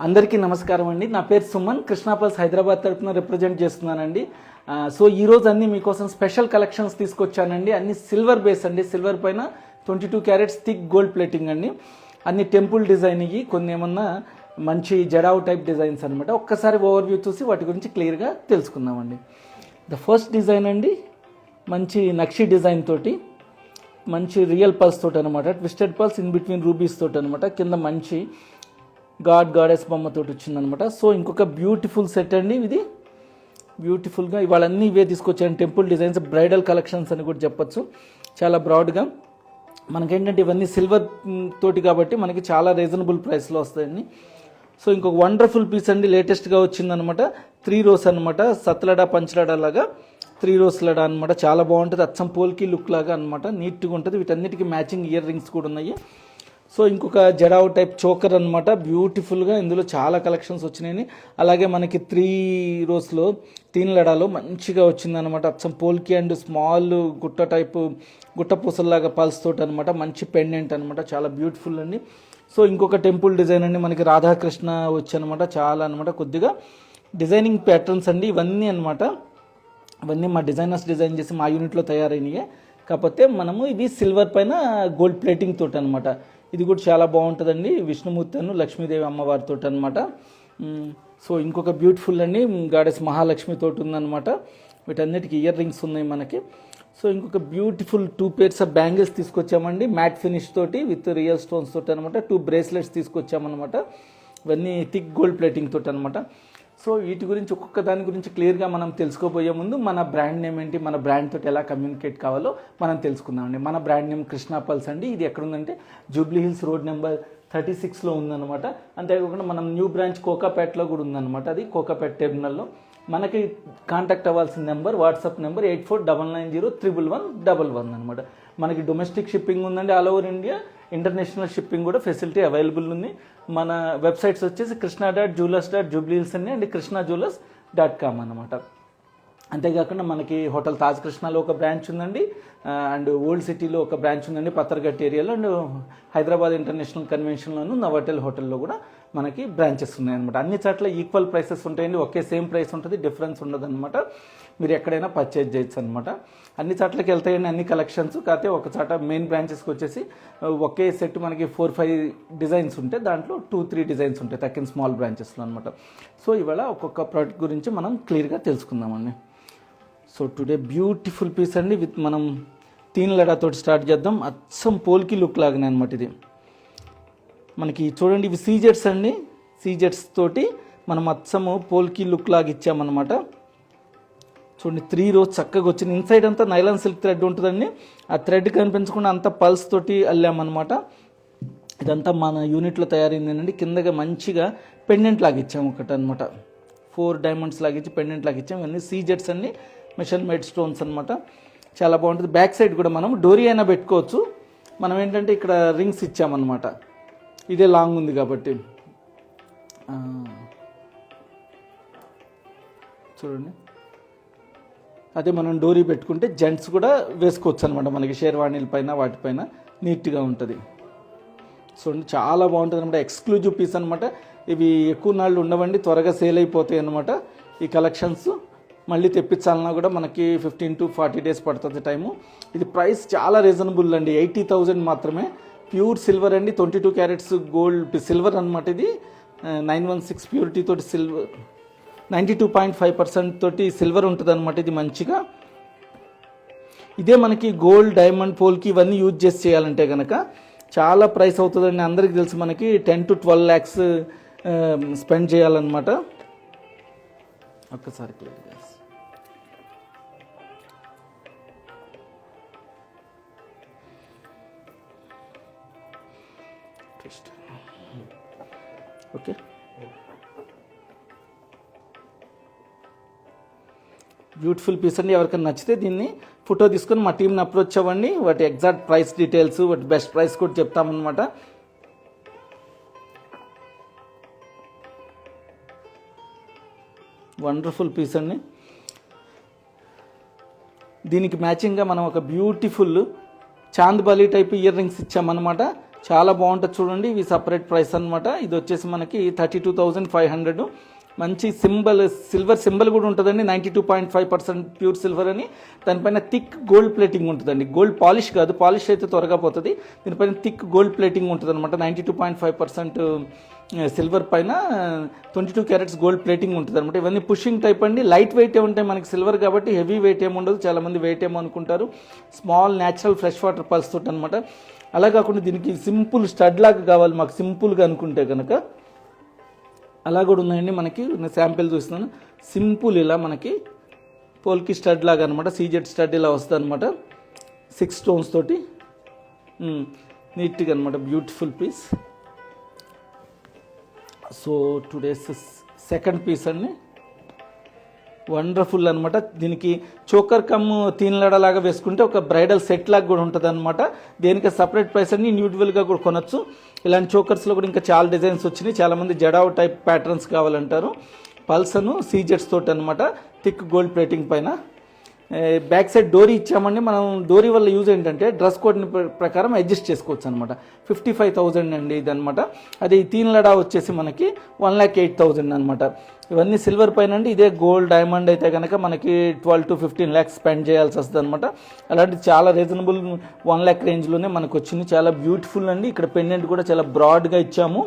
అందరికీ నమస్కారం అండి. నా పేరు సుమన్, కృష్ణాపల్స్ హైదరాబాద్ తరఫున రిప్రజెంట్ చేస్తున్నానండి. సో ఈరోజు అన్ని మీకోసం స్పెషల్ కలెక్షన్స్ తీసుకొచ్చానండి. అన్ని సిల్వర్ బేస్ అండి, సిల్వర్ పైన 22 క్యారెట్స్ థిక్ గోల్డ్ ప్లేటింగ్ అండి. అన్ని టెంపుల్ డిజైన్ ఇవి, కొన్ని ఏమన్నా మంచి జడావు టైప్ డిజైన్స్ అనమాట. ఒక్కసారి ఓవర్వ్యూ చూసి వాటి గురించి క్లియర్గా తెలుసుకుందామండి. ద ఫస్ట్ డిజైన్ అండి, మంచి నక్షి డిజైన్ తోటి, మంచి రియల్ పల్స్ తోటి అనమాట, twisted pulse in between rubies తోటి అనమాట. కింద మంచి గాడెస్ బొమ్మతోటి వచ్చిందనమాట. సో ఇంకొక బ్యూటిఫుల్ సెట్ అండి ఇది. బ్యూటిఫుల్గా ఇవాళ అన్నీ ఇవే తీసుకొచ్చాను, టెంపుల్ డిజైన్స్, బ్రైడల్ కలెక్షన్స్ అని కూడా చెప్పచ్చు. చాలా బ్రాడ్గా మనకేంటంటే ఇవన్నీ సిల్వర్ తోటి కాబట్టి మనకి చాలా రీజనబుల్ ప్రైస్లో వస్తాయండి. సో ఇంకొక వండర్ఫుల్ పీస్ అండి, లేటెస్ట్గా వచ్చిందనమాట. 3 rows అనమాట, సత్లడా పంచలడా లాగా 3 rows లడా అనమాట. చాలా బాగుంటుంది, అచ్చం పోల్కి లుక్ లాగా అనమాట, నీట్గా ఉంటుంది. వీటన్నిటికీ మ్యాచింగ్ ఇయర్ రింగ్స్ కూడా ఉన్నాయి. సో ఇంకొక జడావు టైప్ చోకర్ అనమాట, బ్యూటిఫుల్గా. ఇందులో చాలా కలెక్షన్స్ వచ్చినాయి. అలాగే మనకి 3 rows తీన్ లడాలో మంచిగా వచ్చిందనమాట, అచ్చం పోల్కి అండ్ స్మాల్ గుట్ట టైపు గుట్ట పూసల్లాగా పల్స్ తోటి అనమాట. మంచి పెండెంట్ అనమాట, చాలా బ్యూటిఫుల్ అండి. సో ఇంకొక టెంపుల్ డిజైన్ అండి, మనకి రాధాకృష్ణ వచ్చనమాట. చాలా అనమాట, కొద్దిగా డిజైనింగ్ ప్యాటర్న్స్ అండి ఇవన్నీ అనమాట. ఇవన్నీ మా డిజైనర్స్ డిజైన్ చేసి మా యూనిట్లో తయారైనయే. కాకపోతే మనము ఇవి సిల్వర్ పైన గోల్డ్ ప్లేటింగ్ తోటి అనమాట. ఇది కూడా చాలా బాగుంటుందండి, విష్ణుమూర్తిను లక్ష్మీదేవి అమ్మవారితో అనమాట. సో ఇంకొక బ్యూటిఫుల్ అండి, గాడెస్ మహాలక్ష్మి తోటి ఉందన్నమాట. వీటన్నిటికీ ఇయర్ రింగ్స్ ఉన్నాయి మనకి. సో ఇంకొక బ్యూటిఫుల్ 2 pairs ఆఫ్ బ్యాంగిల్స్ తీసుకొచ్చామండి, మ్యాట్ ఫినిష్ తోటి విత్ రియల్ స్టోన్స్ తోటి అనమాట. 2 bracelets తీసుకొచ్చామన్నమాట. ఇవన్నీ థిక్ గోల్డ్ ప్లేటింగ్ తోటి అనమాట. సో వీటి గురించి ఒక్కొక్క దాని గురించి క్లియర్గా మనం తెలుసుకోబోయే ముందు మన బ్రాండ్ నేమ్ ఏంటి, మన బ్రాండ్ తోటి ఎలా కమ్యూనికేట్ కావాలో మనం తెలుసుకుందామండి. మన బ్రాండ్ నేమ్ కృష్ణా పల్స్ అండి. ఇది ఎక్కడుందంటే జూబ్లీ హిల్స్ రోడ్ నెంబర్ 36లో ఉందన్నమాట. అంతేకాకుండా మనం న్యూ బ్రాంచ్ కోకాపేటలో కూడా ఉందన్నమాట. అది కోకాపేట టెర్మినల్లో. మనకి కాంటాక్ట్ అవ్వాల్సిన నెంబర్, వాట్సాప్ నెంబర్ 8499011111 అనమాట. మనకి డొమెస్టిక్ షిప్పింగ్ ఉందండి, all over India. International shipping కూడా ఫెసిలిటీ అవైలబుల్ ఉంది. మన వెబ్సైట్స్ వచ్చేసి krishna.jewellers.jubileehills అండ్ krishnajewellers.com అనమాట. అంతేకాకుండా మనకి హోటల్ తాజ్ కృష్ణాలో ఒక బ్రాంచ్ ఉందండి, అండ్ ఓల్డ్ సిటీలో ఒక బ్రాంచ్ ఉందండి పత్తర్గట్ ఏరియాలో, అండ్ హైదరాబాద్ ఇంటర్నేషనల్ కన్వెన్షన్లోను నవోటెల్ హోటల్లో కూడా మనకి బ్రాంచెస్ ఉన్నాయన్నమాట. అన్ని చోట్ల ఈక్వల్ ప్రైసెస్ ఉంటాయండి, ఒకే సేమ్ ప్రైస్ ఉంటుంది, డిఫరెన్స్ ఉండదు అనమాట. మీరు ఎక్కడైనా పర్చేజ్ చేయొచ్చు అనమాట. అన్ని చోట్లకి వెళ్తాయండి అన్ని కలెక్షన్స్. కాకపోతే ఒక చోట మెయిన్ బ్రాంచెస్కి వచ్చేసి ఒకే సెట్ మనకి 4-5 డిజైన్స్ ఉంటే దాంట్లో 2-3 డిజైన్స్ ఉంటాయి తక్కిన స్మాల్ బ్రాంచెస్లో అనమాట. సో ఇవాళ ఒక్కొక్క ప్రోడక్ట్ గురించి మనం క్లియర్గా తెలుసుకుందామండి. సో టుడే బ్యూటిఫుల్ పీస్ అండి, విత్ మనం తీన్ లడాతోటి స్టార్ట్ చేద్దాం. అచ్చం పోల్కి లుక్ లాగానే అనమాట. ఇది మనకి చూడండి, ఇవి సీజెట్స్ అండి. సీజెట్స్ తోటి మనం అచ్చము పోల్కి లుక్ లాగా ఇచ్చామన్నమాట. చూడండి 3 rows చక్కగా వచ్చింది. ఇన్సైడ్ అంతా నైలాన్ సిల్క్ థ్రెడ్ ఉంటుందండి. ఆ థ్రెడ్ కనిపించకుండా అంతా పల్స్ తోటి అల్లామన్నమాట. ఇదంతా మన యూనిట్లో తయారైందేనండి. కిందగా మంచిగా పెండెంట్ లాగా ఇచ్చాము ఒకటి అనమాట, 4 diamonds లాగా ఇచ్చి పెండెంట్ లాగా ఇచ్చాము. ఇవన్నీ సీజెట్స్ అండి, మిషన్ మేడ్ స్టోన్స్ అనమాట. చాలా బాగుంటుంది. బ్యాక్ సైడ్ కూడా మనం డోరీ అయినా పెట్టుకోవచ్చు. మనం ఏంటంటే ఇక్కడ రింగ్స్ ఇచ్చామన్నమాట, ఇదే లాంగ్ ఉంది కాబట్టి. చూడండి, అదే మనం డోరీ పెట్టుకుంటే జెంట్స్ కూడా వేసుకోవచ్చు అనమాట. మనకి షేర్వాణీల పైన వాటిపైన నీట్గా ఉంటుంది. చూడండి, చాలా బాగుంటుంది అనమాట. ఎక్స్క్లూజివ్ పీస్ అనమాట. ఇవి ఎక్కువ నాళ్ళు ఉండవండి, త్వరగా సేల్ అయిపోతాయి అనమాట. ఈ కలెక్షన్స్ మళ్ళీ తెప్పించాలన్నా కూడా మనకి 15 to 40 days పడుతుంది టైము. ఇది ప్రైస్ చాలా రీజనబుల్ అండి, 80,000 మాత్రమే. ప్యూర్ సిల్వర్ అండి, 22 క్యారెట్స్ గోల్డ్ సిల్వర్ అనమాట. ఇది 916 ప్యూరిటీ తోటి సిల్వర్, 92.5% తోటి సిల్వర్ ఉంటుంది అనమాట. ఇది మంచిగా ఇదే మనకి గోల్డ్, డైమండ్, పోల్కి ఇవన్నీ యూజ్ చేసి చేయాలంటే కనుక చాలా ప్రైస్ అవుతుందండి. అందరికీ తెలుసు, మనకి 10 to 12 lakhs స్పెండ్ చేయాలన్నమాట. ఒక్కసారి ఓకే. బ్యూటిఫుల్ పీస్ అండి. ఎవరికైనా నచ్చితే దీన్ని ఫోటో తీసుకొని మా టీంని అప్రోచ్ అవ్వండి. వాటి ఎగ్జాక్ట్ ప్రైస్ డీటెయిల్స్, వాటి బెస్ట్ ప్రైస్ కూడా చెప్తామన్నమాట. వండర్ఫుల్ పీస్ అండి. దీనికి మ్యాచింగ్గా మనం ఒక beautiful chandbali type earrings ఇచ్చామన్నమాట. చాలా బాగుంటుంది చూడండి. ఇవి సపరేట్ ప్రైస్ అనమాట. ఇది వచ్చేసి మనకి 32,500. మంచి సిల్వర్ సింబల్ కూడా ఉంటుందండి. 92.5% ప్యూర్ సిల్వర్ అని. దానిపైన థిక్ గోల్డ్ ప్లేటింగ్ ఉంటుందండి. గోల్డ్ పాలిష్ కాదు, పాలిష్ అయితే త్వరగా పోతుంది. దీనిపైన థిక్ గోల్డ్ ప్లేటింగ్ ఉంటుంది అనమాట. 92.5% సిల్వర్ పైన 22 క్యారెట్స్ గోల్డ్ ప్లేటింగ్ ఉంటుంది అనమాట. ఇవన్నీ పుషింగ్ టైప్ అండి. లైట్ వెయిట్ ఉంటాయి మనకి సిల్వర్ కాబట్టి, హెవీ వెయిట్ ఏమి ఉండదు. చాలామంది వెయిట్ ఏమో అనుకుంటారు. Small natural fresh water pulse తోటి అనమాట. అలా కాకుండా దీనికి సింపుల్ స్టడ్ లాగా కావాలి మాకు సింపుల్గా అనుకుంటే కనుక అలా కూడా ఉన్నాయండి. మనకి శాంపిల్ చూస్తున్నాను. సింపుల్ ఇలా మనకి పోల్కి స్టడ్ లాగా అనమాట. సీజెడ్ స్టడ్ ఇలా వస్తుంది అనమాట. 6 స్టోన్స్ తోటి నీట్గా అనమాట. Beautiful piece. So today's second piece అండి. వండర్ఫుల్ అనమాట. దీనికి చోకర్ కమ్ తీన్లడలాగా వేసుకుంటే ఒక బ్రైడల్ సెట్ లాగా కూడా ఉంటుంది అనమాట. దేనికి సపరేట్ ప్రైస్ అన్ని ఇండివిజువల్గా కూడా కొనొచ్చు. ఇలాంటి చోకర్స్లో కూడా ఇంకా చాలా డిజైన్స్ వచ్చినాయి. చాలామంది జడావ్ టైప్ ప్యాటర్న్స్ కావాలంటారు. పల్సను సీజెట్స్ తోటి అనమాట. థిక్ గోల్డ్ ప్లేటింగ్ పైన బ్యాక్ సైడ్ డోరీ ఇచ్చామండి. మనం డోరీ వల్ల యూజ్ ఏంటంటే డ్రెస్ కోడ్ని ప్రకారం అడ్జస్ట్ చేసుకోవచ్చు అనమాట. 55,000 అండి ఇది అనమాట. అదే ఈ తీన్లడా వచ్చేసి మనకి 1,08,000 అనమాట. ఇవన్నీ సిల్వర్ పైన అండి. ఇదే గోల్డ్ డైమండ్ అయితే కనుక మనకి 12 to 15 lakhs స్పెండ్ చేయాల్సి వస్తుంది అనమాట. అలాంటి చాలా రీజనబుల్ 1 lakh రేంజ్లోనే మనకు వచ్చింది. చాలా బ్యూటిఫుల్ అండి. ఇక్కడ పెండెంట్ కూడా చాలా బ్రాడ్గా ఇచ్చాము.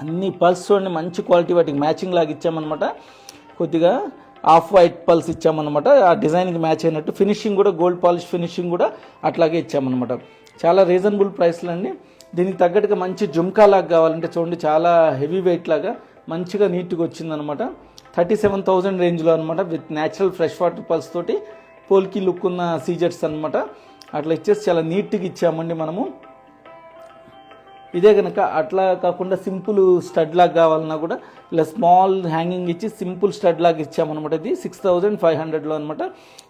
అన్ని పల్స్ చూడండి మంచి క్వాలిటీ, వాటికి మ్యాచింగ్ లాగా ఇచ్చామన్నమాట. కొద్దిగా ఆఫ్ వైట్ పల్స్ ఇచ్చామన్నమాట. ఆ డిజైన్కి మ్యాచ్ అయినట్టు ఫినిషింగ్ కూడా గోల్డ్ పాలిష్ ఫినిషింగ్ కూడా అట్లాగే ఇచ్చామన్నమాట. చాలా రీజనబుల్ ప్రైస్లు అండి. దీనికి తగ్గట్టుగా మంచి జుమ్కా లాగా కావాలంటే చూడండి చాలా హెవీ వెయిట్ లాగా మంచిగా నీట్గా వచ్చిందనమాట. 37,000 రేంజ్లో అనమాట. With natural fresh water pulse తోటి పోల్కి లుక్ ఉన్న సీజెట్స్ అనమాట. అట్లా ఇచ్చేసి చాలా నీట్గా ఇచ్చామండి మనము. ఇదే కనుక అట్లా కాకుండా సింపుల్ స్టడ్ లాగా కావాలన్నా కూడా ఇలా స్మాల్ హ్యాంగింగ్ ఇచ్చి సింపుల్ స్టడ్ లాగా ఇచ్చామన్నమాట. ఇది 6,500లో అనమాట.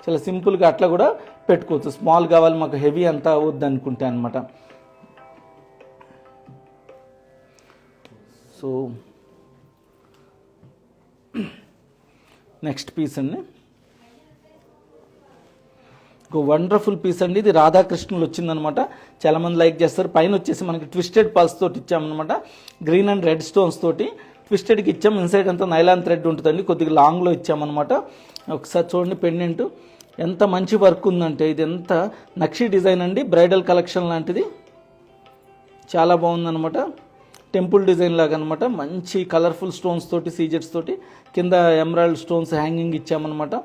చాలా సింపుల్గా అట్లా కూడా పెట్టుకోవచ్చు. స్మాల్ కావాలి మాకు హెవీ అంతా వద్దు అనుకుంటే అనమాట. సో నెక్స్ట్ పీస్ అండి. ఒక వండర్ఫుల్ పీస్ అండి. ఇది రాధాకృష్ణులు వచ్చిందనమాట. చాలామంది లైక్ చేస్తారు. పైన వచ్చేసి మనకి ట్విస్టెడ్ పల్స్ తోటి ఇచ్చామన్నమాట. గ్రీన్ అండ్ రెడ్ స్టోన్స్ తోటి ట్విస్టెడ్కి ఇచ్చాము. ఇన్సైడ్ అంతా నైలాన్ థ్రెడ్ ఉంటుందండి. కొద్దిగా లాంగ్లో ఇచ్చామన్నమాట. ఒకసారి చూడండి పెండెంట్ ఎంత మంచి వర్క్ ఉందంటే, ఇది ఎంత నక్షి డిజైన్ అండి. బ్రైడల్ కలెక్షన్ లాంటిది చాలా బాగుందన్నమాట. టెంపుల్ డిజైన్ లాగా అనమాట. మంచి కలర్ఫుల్ స్టోన్స్ తోటి సీజెట్స్ తోటి కింద ఎమరాల్డ్ స్టోన్స్ హ్యాంగింగ్ ఇచ్చామన్నమాట.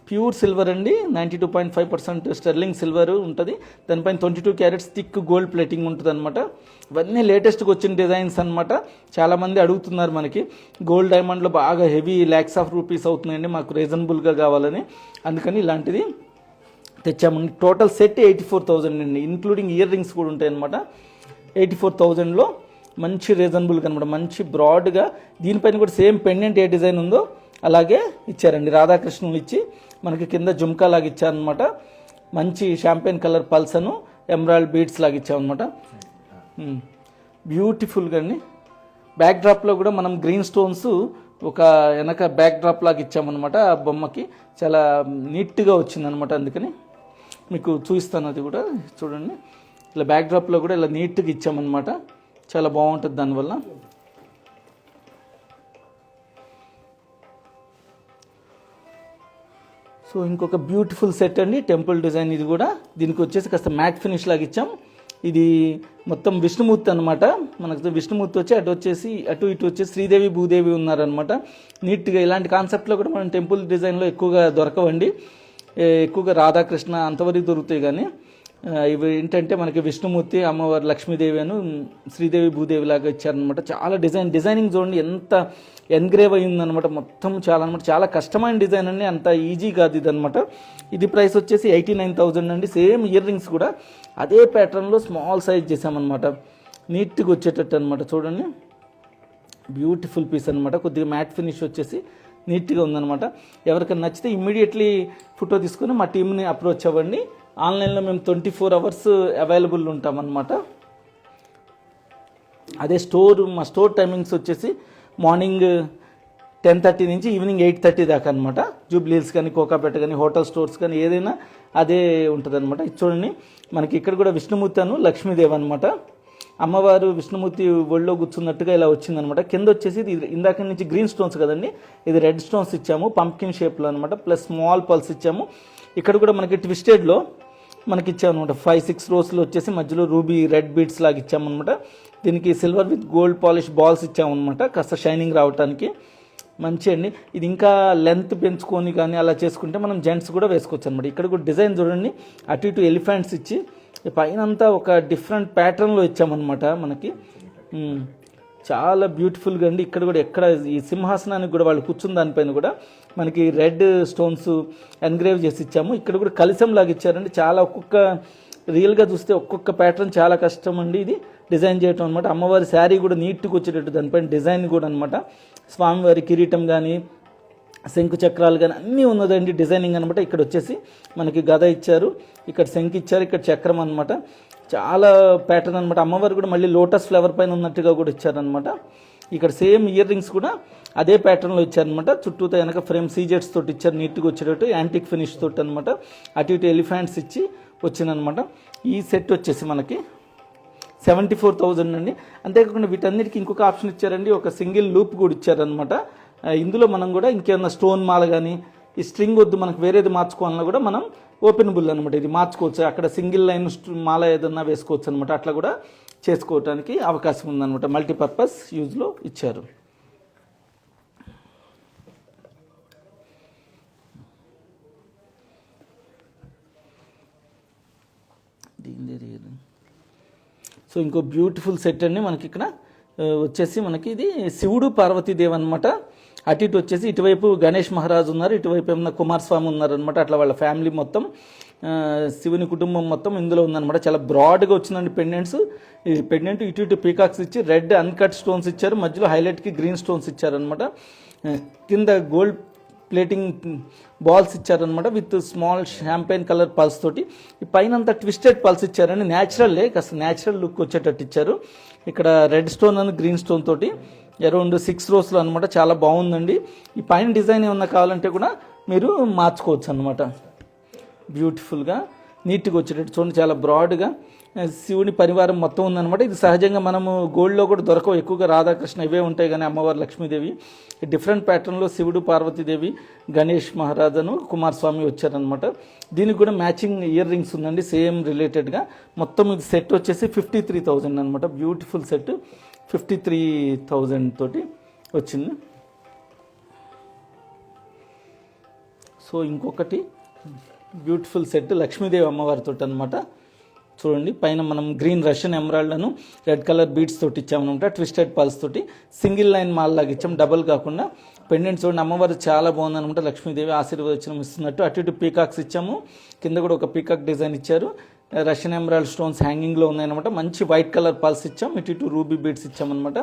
ప్యూర్ సిల్వర్ అండి. 92.5% స్టెర్లింగ్ సిల్వర్ ఉంటుంది. దానిపైన 22 క్యారెట్స్ థిక్ గోల్డ్ ప్లేటింగ్ ఉంటుంది అనమాట. ఇవన్నీ లేటెస్ట్గా వచ్చిన డిజైన్స్ అనమాట. చాలామంది అడుగుతున్నారు మనకి గోల్డ్ డైమండ్లో బాగా హెవీ lakhs of rupees అవుతున్నాయండి, మాకు రీజనబుల్గా కావాలని. అందుకని ఇలాంటిది తెచ్చామండి. టోటల్ సెట్ 84,000 అండి. ఇంక్లూడింగ్ ఇయర్ రింగ్స్ కూడా ఉంటాయి అనమాట. 84,000లో మంచి రీజనబుల్గా అనమాట. మంచి బ్రాడ్గా దీనిపైన కూడా సేమ్ పెండెంట్ ఏ డిజైన్ ఉందో అలాగే ఇచ్చారండి. రాధాకృష్ణులు ఇచ్చి మనకి కింద జుమ్కా లాగా ఇచ్చారనమాట. మంచి షాంపెయిన్ కలర్ పల్సను ఎమరాల్డ్ బీడ్స్ లాగా ఇచ్చామన్నమాట. బ్యూటిఫుల్గా అండి. బ్యాక్ డ్రాప్లో కూడా మనం గ్రీన్ స్టోన్స్ ఒక వెనక బ్యాక్ డ్రాప్ లాగా ఇచ్చామన్నమాట. ఆ బొమ్మకి చాలా నీట్గా వచ్చిందనమాట. అందుకని మీకు చూపిస్తాను. అది కూడా చూడండి. ఇలా బ్యాక్ డ్రాప్లో కూడా ఇలా నీట్గా ఇచ్చామన్నమాట. చాలా బాగుంటుంది దానివల్ల. సో ఇంకొక బ్యూటిఫుల్ సెట్ అండి. టెంపుల్ డిజైన్ ఇది కూడా. దీనికి వచ్చేసి కాస్త మ్యాట్ ఫినిష్ లాగా ఇచ్చాం. ఇది మొత్తం విష్ణుమూర్తి అనమాట. మనకు విష్ణుమూర్తి వచ్చి అటు ఇటు వచ్చేసి శ్రీదేవి భూదేవి ఉన్నారనమాట. నీట్గా ఇలాంటి కాన్సెప్ట్లో కూడా మనం టెంపుల్ డిజైన్లో ఎక్కువగా దొరకవండి. ఎక్కువగా రాధాకృష్ణ అంతవరకు దొరుకుతాయి. కానీ ఇవి ఏంటంటే మనకి విష్ణుమూర్తి, అమ్మవారు లక్ష్మీదేవి అను శ్రీదేవి భూదేవి లాగా ఇచ్చారనమాట. చాలా డిజైనింగ్ చూడండి ఎంత ఎన్గ్రేవ్ అయ్యిందనమాట. మొత్తం చాలా అనమాట. చాలా కష్టమైన డిజైన్ అండి. అంత ఈజీ కాదు ఇది అనమాట. ఇది ప్రైస్ వచ్చేసి 89,000 అండి. సేమ్ ఇయర్ రింగ్స్ కూడా అదే ప్యాటర్న్లో స్మాల్ సైజ్ చేసామన్నమాట. నీట్గా వచ్చేటట్టు అనమాట. చూడండి బ్యూటిఫుల్ పీస్ అనమాట. కొద్దిగా మ్యాట్ ఫినిష్ వచ్చేసి నీట్గా ఉందన్నమాట. ఎవరికైనా నచ్చితే ఇమ్మీడియట్లీ ఫోటో తీసుకొని మా టీంని అప్రోచ్ అవ్వండి. ఆన్లైన్లో మేము 24 hours అవైలబుల్ ఉంటామన్నమాట. అదే మా స్టోర్ టైమింగ్స్ వచ్చేసి మార్నింగ్ 10:30 నుంచి ఈవినింగ్ 8:30 దాకా అనమాట. జూబ్లీ హిల్స్ కానీ, కోకాపేట కానీ, హోటల్ స్టోర్స్ కానీ ఏదైనా అదే ఉంటుంది అనమాట. ఇది చూడండి మనకి ఇక్కడ కూడా విష్ణుమూర్తి అను లక్ష్మీదేవి అనమాట. అమ్మవారు విష్ణుమూర్తి ఒళ్ళో కూర్చున్నట్టుగా ఇలా వచ్చిందనమాట. కింద వచ్చేసి ఇది ఇందాక నుంచి గ్రీన్ స్టోన్స్ కదండి, ఇది రెడ్ స్టోన్స్ ఇచ్చాము పంప్కిన్ షేప్లో అనమాట, ప్లస్ స్మాల్ పల్స్ ఇచ్చాము. ఇక్కడ కూడా మనకి ట్విస్టెడ్లో మనకి ఇచ్చామన్నమాట. 5-6 రోస్లో వచ్చేసి మధ్యలో రూబీ రెడ్ బీడ్స్ లాగా ఇచ్చామన్నమాట. దీనికి silver with gold polish balls ఇచ్చామన్నమాట, కాస్త షైనింగ్ రావడానికి. మంచి అండి. ఇది ఇంకా లెంత్ పెంచుకొని కానీ అలా చేసుకుంటే మనం జెంట్స్ కూడా వేసుకోవచ్చు అనమాట. ఇక్కడ కూడా డిజైన్ చూడండి, అటు ఇటు ఎలిఫెంట్స్ ఇచ్చి పైన అంతా ఒక డిఫరెంట్ ప్యాటర్న్లో ఇచ్చామన్నమాట మనకి. చాలా బ్యూటిఫుల్గా అండి. ఇక్కడ కూడా ఎక్కడ ఈ సింహాసనానికి కూడా వాళ్ళు కూర్చున్న దానిపైన కూడా మనకి రెడ్ స్టోన్స్ ఎన్గ్రేవ్ చేసి ఇచ్చాము. ఇక్కడ కూడా కలిసం లాగా ఇచ్చారండి. చాలా ఒక్కొక్క రియల్గా చూస్తే ఒక్కొక్క ప్యాటర్న్ చాలా కష్టం అండి ఇది డిజైన్ చేయటం అనమాట. అమ్మవారి శారీ కూడా నీట్గా వచ్చేటట్టు దానిపైన డిజైన్ కూడా అనమాట. స్వామివారి కిరీటం కానీ శంకు చక్రాలు కానీ అన్నీ ఉన్నదండి డిజైనింగ్ అనమాట. ఇక్కడ వచ్చేసి మనకి గద ఇచ్చారు, ఇక్కడ శంకు ఇచ్చారు, ఇక్కడ చక్రం అనమాట. చాలా ప్యాటర్న్ అనమాట. అమ్మవారు కూడా మళ్ళీ లోటస్ ఫ్లవర్ పైన ఉన్నట్టుగా కూడా ఇచ్చారనమాట. ఇక్కడ సేమ్ ఇయర్ రింగ్స్ కూడా అదే ప్యాటర్న్లో ఇచ్చారనమాట. చుట్టూతో వెనక ఫ్రేమ్ సీజెట్స్ తోటి ఇచ్చారు నీట్గా వచ్చేటట్టు, యాంటిక్ ఫినిష్ తోటి అనమాట. అటు ఇటు ఎలిఫెంట్స్ ఇచ్చి వచ్చిందనమాట. ఈ సెట్ వచ్చేసి మనకి 74,000 అండి. అంతేకాకుండా వీటన్నిటికీ ఇంకొక ఆప్షన్ ఇచ్చారండి, ఒక సింగిల్ లూప్ కూడా ఇచ్చారనమాట. ఇందులో మనం కూడా ఇంకేమన్నా స్టోన్ మాల కానీ ఈ స్ట్రింగ్ వద్దు మనకు వేరేది మార్చుకోవాలన్నా కూడా మనం ఓపెనబుల్ అనమాట, ఇది మార్చుకోవచ్చు. అక్కడ సింగిల్ లైన్ మాల ఏదన్నా వేసుకోవచ్చు అనమాట. అట్లా కూడా చేసుకోవడానికి అవకాశం ఉందన్నమాట. మల్టీపర్పస్ యూజ్లో ఇచ్చారు. సో ఇంకో బ్యూటిఫుల్ సెట్ అండి మనకి ఇక్కడ వచ్చేసి మనకి ఇది శివుడు పార్వతీదేవి అనమాట. అటు ఇటు వచ్చేసి ఇటువైపు గణేష్ మహారాజు ఉన్నారు, ఇటువైపు ఏమన్నా కుమారస్వామి ఉన్నారనమాట. అట్లా వాళ్ళ ఫ్యామిలీ మొత్తం శివుని కుటుంబం మొత్తం ఇందులో ఉందన్నమాట. చాలా బ్రాడ్గా వచ్చిందండి పెండెంట్స్. ఈ పెండెంట్ ఇటు ఇటు పీకాక్స్ ఇచ్చి రెడ్ అన్కట్ స్టోన్స్ ఇచ్చారు, మధ్యలో హైలైట్కి గ్రీన్ స్టోన్స్ ఇచ్చారనమాట. కింద గోల్డ్ ప్లేటింగ్ బాల్స్ ఇచ్చారనమాట with small champagne colour pulse తోటి. ఈ పైన అంతా ట్విస్టెడ్ పల్స్ ఇచ్చారని న్యాచురల్లే కాస్త న్యాచురల్ లుక్ వచ్చేటట్టు ఇచ్చారు. ఇక్కడ రెడ్ స్టోన్ అని గ్రీన్ స్టోన్ తోటి అరౌండ్ 6 రోస్లో అనమాట. చాలా బాగుందండి. ఈ పైన డిజైన్ ఏమన్నా కావాలంటే కూడా మీరు మార్చుకోవచ్చు అనమాట. బ్యూటిఫుల్గా నీట్గా వచ్చేటట్టు చూడండి, చాలా బ్రాడ్గా శివుని పరివారం మొత్తం ఉందన్నమాట. ఇది సహజంగా మనము గోల్డ్లో కూడా దొరకవు, ఎక్కువగా రాధాకృష్ణ ఇవే ఉంటాయి. కానీ అమ్మవారు లక్ష్మీదేవి డిఫరెంట్ ప్యాటర్న్లో శివుడు పార్వతీదేవి గణేష్ మహారాజను కుమారస్వామి వచ్చారనమాట. దీనికి కూడా మ్యాచింగ్ ఇయర్ రింగ్స్ ఉందండి సేమ్ రిలేటెడ్గా. మొత్తం ఇది సెట్ వచ్చేసి 53,000 అనమాట. బ్యూటిఫుల్ సెట్ 53,000 తోటి వచ్చింది. సో ఇంకొకటి బ్యూటిఫుల్ సెట్ లక్ష్మీదేవి అమ్మవారితో అనమాట. చూడండి, పైన మనం గ్రీన్ రష్యన్ ఎమరాల్డ్ను రెడ్ కలర్ బీడ్స్ తోటి ఇచ్చామన్నమాట. ట్విస్టెడ్ పల్స్ తోటి సింగిల్ లైన్ మాల్ లాగా ఇచ్చాం, డబల్ కాకుండా. పెండెంట్స్ చూడండి, అమ్మవారు చాలా బాగుందనమాట. లక్ష్మీదేవి ఆశీర్వచనం ఇస్తున్నట్టు. అటు ఇటు పీకాక్స్ ఇచ్చాము, కింద కూడా ఒక పీకాక్ డిజైన్ ఇచ్చారు. రష్యన్ ఎమరాల్డ్ స్టోన్స్ హ్యాంగింగ్లో ఉన్నాయన్నమాట. మంచి వైట్ కలర్ పల్స్ ఇచ్చాం, ఇటు ఇటు రూబీ బీడ్స్ ఇచ్చామన్నమాట.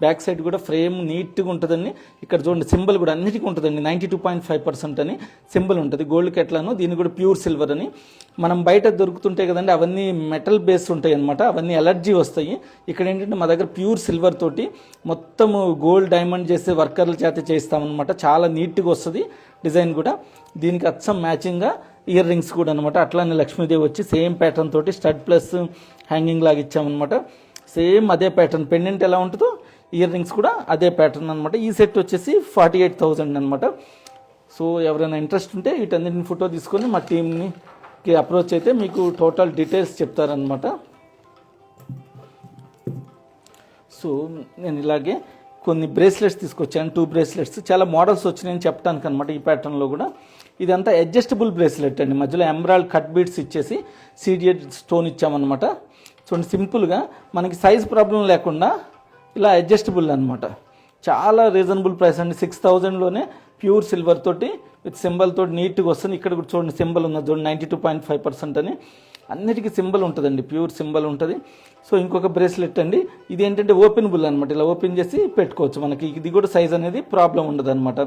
బ్యాక్ సైడ్ కూడా ఫ్రేమ్ నీట్గా ఉంటుందండి. ఇక్కడ చూడండి సింబల్ కూడా అన్నిటికీ ఉంటుందండి. 92.5% అని సింబల్ ఉంటుంది. గోల్డ్కి ఎట్లానో దీన్ని కూడా ప్యూర్ సిల్వర్ అని. మనం బయట దొరుకుతుంటాయి కదండి, అవన్నీ మెటల్ బేస్ ఉంటాయి అనమాట, అవన్నీ ఎలర్జీ వస్తాయి. ఇక్కడ ఏంటంటే మా దగ్గర ప్యూర్ సిల్వర్ తోటి మొత్తము గోల్డ్ డైమండ్ చేసే వర్కర్ల చేత చేస్తామన్నమాట. చాలా నీట్గా వస్తుంది డిజైన్ కూడా. దీనికి అచ్చం మ్యాచింగ్గా ఇయర్ రింగ్స్ కూడా అనమాట. అట్లానే లక్ష్మీదేవి వచ్చి సేమ్ ప్యాటర్న్ తోటి స్టడ్ ప్లస్ హ్యాంగింగ్ లాగా ఇచ్చామన్నమాట. సేమ్ అదే ప్యాటర్న్, పెండెంట్ ఎలా ఉంటుందో ఇయర్ రింగ్స్ కూడా అదే ప్యాటర్న్ అనమాట. ఈ సెట్ వచ్చేసి 48,000 అనమాట. సో ఎవరైనా ఇంట్రెస్ట్ ఉంటే వీటన్నిటిని ఫోటో తీసుకొని మా టీమ్కి అప్రోచ్ అయితే మీకు టోటల్ డీటెయిల్స్ చెప్తారనమాట. సో నేను ఇలాగే కొన్ని బ్రేస్లెట్స్ తీసుకొచ్చాను, 2 బ్రేస్లెట్స్. చాలా మోడల్స్ వచ్చినాయని చెప్పడానికి అనమాట. ఈ ప్యాటర్న్లో కూడా ఇదంతా అడ్జస్టబుల్ బ్రేస్లెట్ అండి. మధ్యలో ఎమరాల్డ్ కట్ బీడ్స్ ఇచ్చేసి సీడియడ్ స్టోన్ ఇచ్చామన్నమాట. చూడండి, సింపుల్గా మనకి సైజ్ ప్రాబ్లం లేకుండా ఇలా అడ్జస్టబుల్ అనమాట. చాలా రీజనబుల్ ప్రైస్ అండి. 6,000లోనే ప్యూర్ సిల్వర్ తోటి విత్ సింబల్ తోటి నీట్గా వస్తుంది. ఇక్కడ కూడా చూడండి సింబల్ ఉన్నది చూడండి, 92.5% అని. అన్నిటికీ సింబల్ ఉంటుందండి, ప్యూర్ సింబల్ ఉంటుంది. సో ఇంకొక బ్రేస్లెట్ అండి, ఇది ఏంటంటే ఓపెనబుల్ అనమాట. ఇలా ఓపెన్ చేసి పెట్టుకోవచ్చు. మనకి ఇది కూడా సైజ్ అనేది ప్రాబ్లం ఉండదు అనమాట.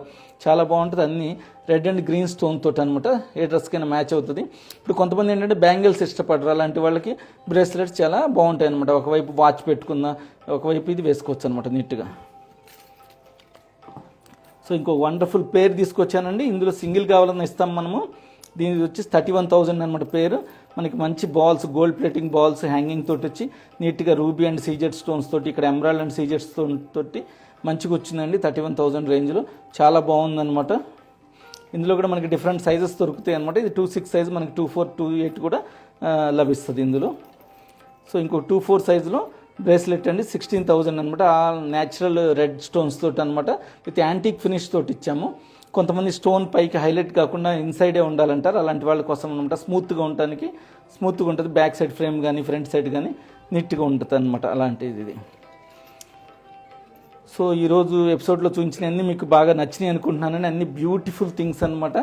చాలా బాగుంటుంది. అన్నీ రెడ్ అండ్ గ్రీన్ స్టోన్ తోటి అనమాట. ఏ డ్రెస్కైనా మ్యాచ్ అవుతుంది. ఇప్పుడు కొంతమంది ఏంటంటే బ్యాంగిల్స్ ఇష్టపడరు, అలాంటి వాళ్ళకి బ్రేస్లెట్స్ చాలా బాగుంటాయి అనమాట. ఒకవైపు వాచ్ పెట్టుకున్న, ఒకవైపు ఇది వేసుకోవచ్చు అనమాట నీట్గా. సో ఇంకో వండర్ఫుల్ పేరు తీసుకొచ్చానండి. ఇందులో సింగిల్ కావాలన్నా ఇస్తాం మనము. దీనికి వచ్చి 31,000 అనమాట పేరు. మనకి మంచి balls, gold plating balls hanging తోటి వచ్చి నీట్గా రూబీ అండ్ సీజెడ్ స్టోన్స్ తోటి, ఇక్కడ ఎమరాల్డ్ అండ్ సీజెడ్ స్టోన్ తోటి మంచిగా వచ్చిందండి. 31,000 రేంజ్లో చాలా బాగుందన్నమాట. ఇందులో కూడా మనకి డిఫరెంట్ సైజెస్ దొరుకుతాయి అనమాట. ఇది 2/6 సైజ్, మనకి 2/4, 2/8 కూడా లభిస్తుంది ఇందులో. సో ఇంకో 2/4 సైజులో బ్రేస్లెట్ అండి, 16,000 అనమాట. ఆల్ న్యాచురల్ రెడ్ స్టోన్స్ తోటి అనమాట, విత్ యాంటీక్ ఫినిష్ తోటి ఇచ్చాము. కొంతమంది స్టోన్ పైకి హైలైట్ కాకుండా ఇన్సైడే ఉండాలంటారు, అలాంటి వాళ్ళ కోసం అనమాట. స్మూత్గా ఉండటానికి స్మూత్గా ఉంటుంది, బ్యాక్ సైడ్ ఫ్రేమ్ కానీ ఫ్రంట్ సైడ్ కానీ నీట్గా ఉంటుంది అనమాట, అలాంటిది ఇది. సో ఈరోజు ఎపిసోడ్లో చూపించినవన్నీ మీకు బాగా నచ్చినాయి అనుకుంటున్నానని, అన్ని బ్యూటిఫుల్ థింగ్స్ అనమాట.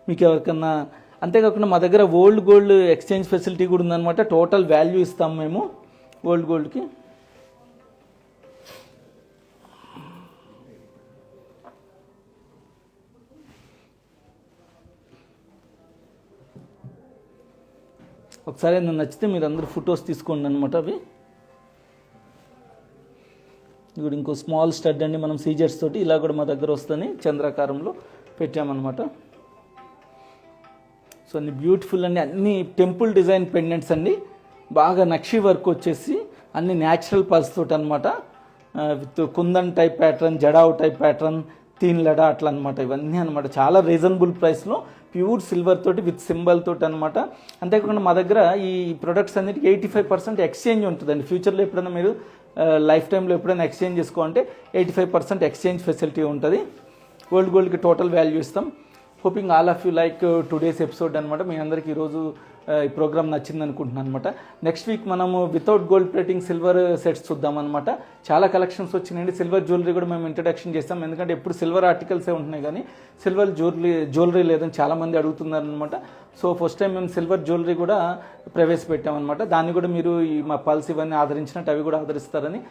మీకు ఎవరికన్నా, అంతేకాకుండా మా దగ్గర ఓల్డ్ గోల్డ్ ఎక్స్చేంజ్ ఫెసిలిటీ కూడా ఉందన్నమాట. టోటల్ వాల్యూ ఇస్తాము మేము ఓల్డ్ గోల్డ్కి. ఒకసారి నన్ను నచ్చితే మీరు అందరూ ఫొటోస్ తీసుకోండి అనమాట. అవి ఇప్పుడు ఇంకో స్మాల్ స్టడ్ అండి, మనం సీజర్స్ తోటి ఇలా కూడా మా దగ్గర వస్తుంది, చంద్రాకారంలో పెట్టామన్నమాట. సో అన్ని బ్యూటిఫుల్ అండి, అన్ని టెంపుల్ డిజైన్ పెండెంట్స్ అండి, బాగా నక్షి వర్క్ వచ్చేసి అన్ని న్యాచురల్ పల్స్ తోటి అనమాట. With kundan type pattern, jadau type pattern, తీన్ లడా అట్లా అనమాట. ఇవన్నీ అనమాట చాలా రీజనబుల్ ప్రైస్లో ప్యూర్ సిల్వర్ తోటి విత్ సింబల్ తోటి అనమాట. అంతేకాకుండా మా దగ్గర ఈ ప్రొడక్ట్స్ అన్నిటికీ 85% ఎక్స్చేంజ్ ఉంటుందండి. ఫ్యూచర్లో ఎప్పుడైనా మీరు లైఫ్ టైంలో ఎప్పుడైనా ఎక్స్చేంజ్ చేసుకోవాలంటే 85% ఎక్స్చేంజ్ ఫెసిలిటీ ఉంటుంది. ఓల్డ్ గోల్డ్కి టోటల్ వాల్యూ ఇస్తాం. Hoping all of you like today's episode అనమాట. మీ అందరికీ ఈరోజు ఈ ప్రోగ్రామ్ నచ్చింది అనుకుంటున్నాను అనమాట. నెక్స్ట్ వీక్ మనము without gold plating silver sets చూద్దామన్నమాట. చాలా కలెక్షన్స్ వచ్చినాయండి. సిల్వర్ జ్యువెలరీ కూడా మేము ఇంట్రడక్షన్ చేస్తాం, ఎందుకంటే ఎప్పుడు సిల్వర్ ఆర్టికల్సే ఉంటున్నాయి కానీ సిల్వర్ జ్యువెలరీ లేదని చాలామంది అడుగుతున్నారు అనమాట. సో ఫస్ట్ టైం మేము సిల్వర్ జ్యువెలరీ కూడా ప్రవేశపెట్టామన్నమాట. దాన్ని కూడా మీరు ఈ మా పల్స్ ఇవన్నీ ఆదరించినట్టు అవి కూడా ఆదరిస్తారని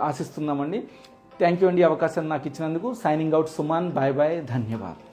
ఆశిస్తున్నామండి. థ్యాంక్ యూ అండి, అవకాశాన్ని నాకు ఇచ్చినందుకు. Signing out Suman, bye bye, ధన్యవాదాలు.